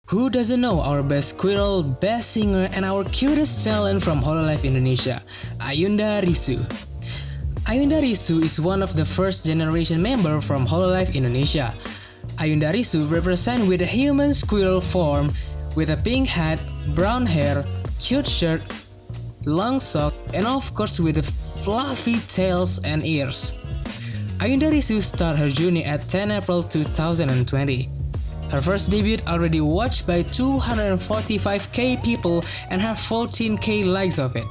Who doesn't know our best squirrel, best singer, and our cutest talent from HoloLive Indonesia, Ayunda Risu? Ayunda Risu is one of the first generation member from HoloLive Indonesia. Ayunda Risu represents with a human squirrel form with a pink hat, brown hair, cute shirt, long sock, and of course with the fluffy tails and ears. Ayunda Risu started her journey at 10 April 2020. Her first debut already watched by 245k people and have 14k likes of it.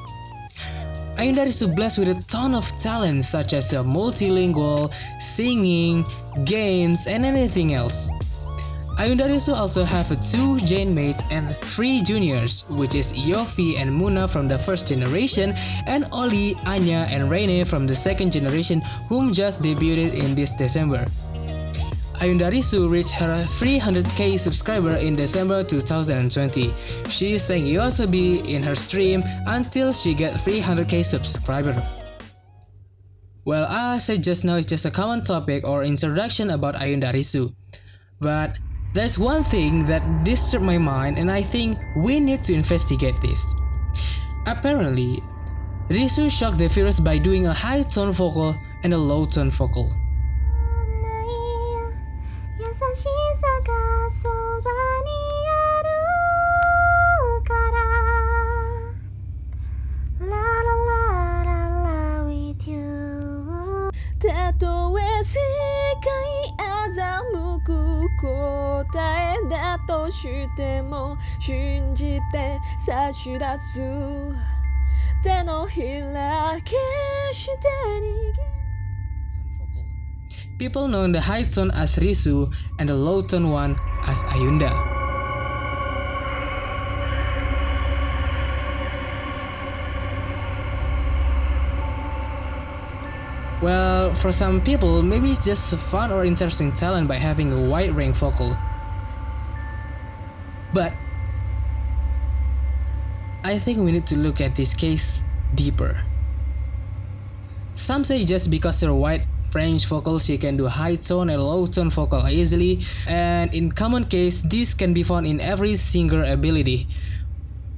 Ayunda Risu blessed with a ton of talent such as multilingual, singing, games, and anything else. Ayunda Risu also have 2 Jane mates and 3 juniors, which is Yofi and Muna from the first generation, and Oli, Anya, and Rene from the second generation, whom just debuted in this December. Ayunda Risu reached her 300k subscriber in December 2020. She sang Yoasobi in her stream until she get 300k subscriber. Well, as I said just now, it's just a common topic or introduction about Ayunda Risu. But there's one thing that disturbed my mind and I think we need to investigate this. Apparently, Risu shocked the viewers by doing a high tone vocal and a low tone vocal. People know the high tone as Risu and the low tone one as Ayunda. Well, for some people, maybe it's just a fun or interesting talent by having a wide range vocal. But I think we need to look at this case deeper. Some say just because her wide range vocal she can do high tone and low tone vocal easily, and in common case this can be found in every singer ability.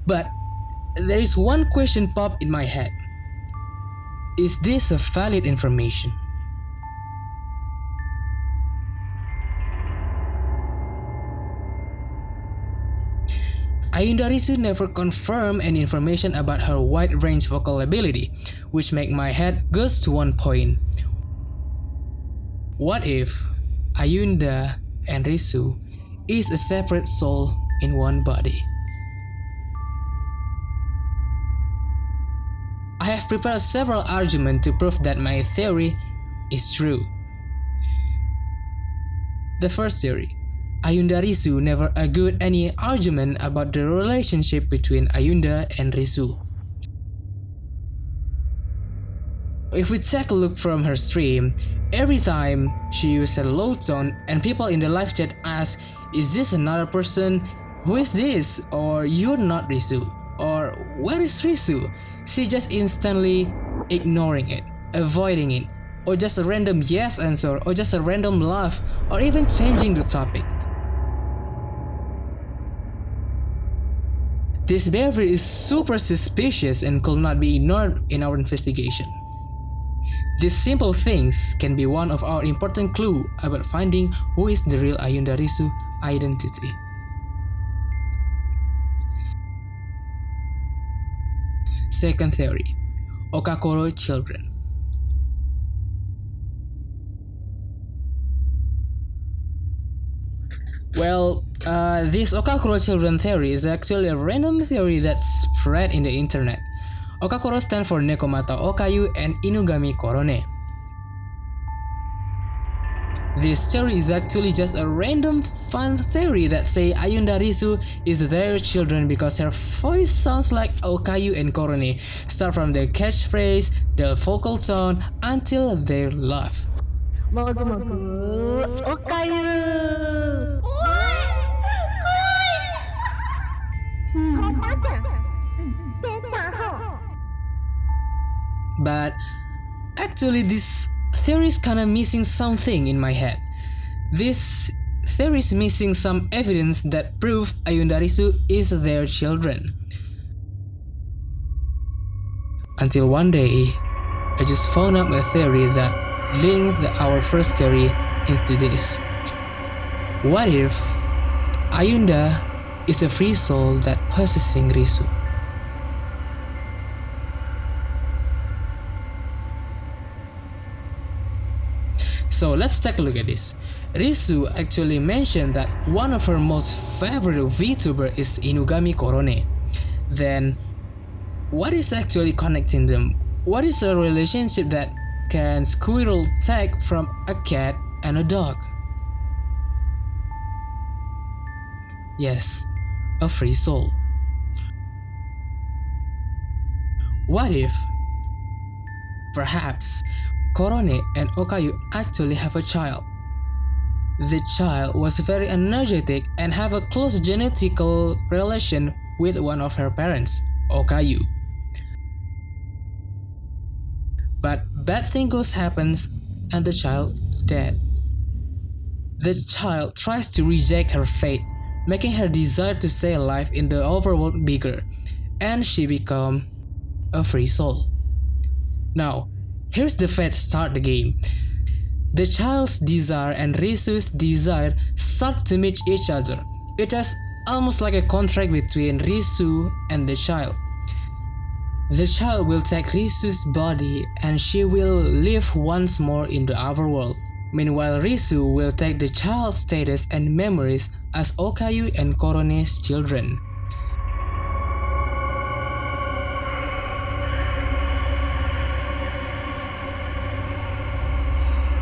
But there is one question pop in my head. Is this a valid information? Ayunda Risu never confirmed any information about her wide range vocal ability, which make my head goes to one point. What if Ayunda and Risu is a separate soul in one body? I have prepared several arguments to prove that my theory is true. The first theory, Ayunda Risu never argued any argument about the relationship between Ayunda and Risu. If we take a look from her stream, every time she used a low tone and people in the live chat ask, "Is this another person? Who is this?" or "You're not Risu," or "Where is Risu?" She just instantly ignoring it, avoiding it, or just a random yes answer, or just a random laugh, or even changing the topic. This behavior is super suspicious and could not be ignored in our investigation. These simple things can be one of our important clues about finding who is the real Ayunda Risu identity. Second theory, Okakoro children. Well, this Okakoro children theory is actually a random theory that spread in the internet. Okakoro stands for Nekomata Okayu and Inugami Korone. This theory is actually just a random fun theory that say Ayunda Risu is their children because her voice sounds like Okayu and Korone, start from their catchphrase, their vocal tone, until their laugh. Mogu Okayu. But actually this theory is kinda missing something in my head. This theories missing some evidence that prove Ayunda Risu is their children. Until one day, I just found out a theory that linked our first theory into this. What if Ayunda is a free soul that possessing Risu? So let's take a look at this. Risu actually mentioned that one of her most favorite VTuber is Inugami Korone. Then, what is actually connecting them? What is a relationship that can squirrel take from a cat and a dog? Yes, a free soul. What if, perhaps, Korone and Okayu actually have a child? The child was very energetic and have a close genetical relation with one of her parents, Okayu. But bad thing goes happens and the child dead. The child tries to reject her fate, making her desire to stay alive in the overworld bigger, and she become a free soul. Now, here's the fate start the game. The child's desire and Risu's desire start to meet each other. It is almost like a contract between Risu and the child. The child will take Risu's body and she will live once more in the overworld. Meanwhile, Risu will take the child's status and memories as Okayu and Korone's children.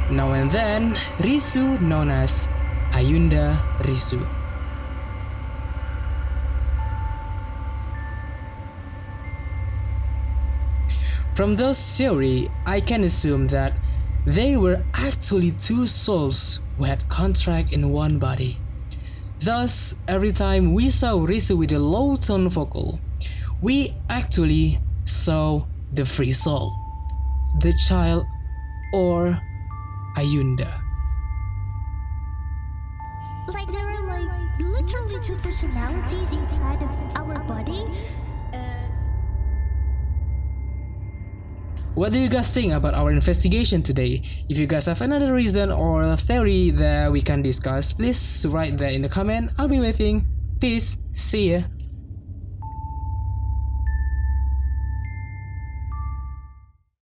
Now and then, Risu known as Ayunda Risu. From those theory, I can assume that they were actually two souls who had contract in one body. Thus, every time we saw Risu with a low tone vocal, we actually saw the free soul, the child, or Ayunda. Like there are like literally two personalities inside of our body. What do you guys think about our investigation today? If you guys have another reason or a theory that we can discuss, please write that in the comment. I'll be waiting. Peace. See ya.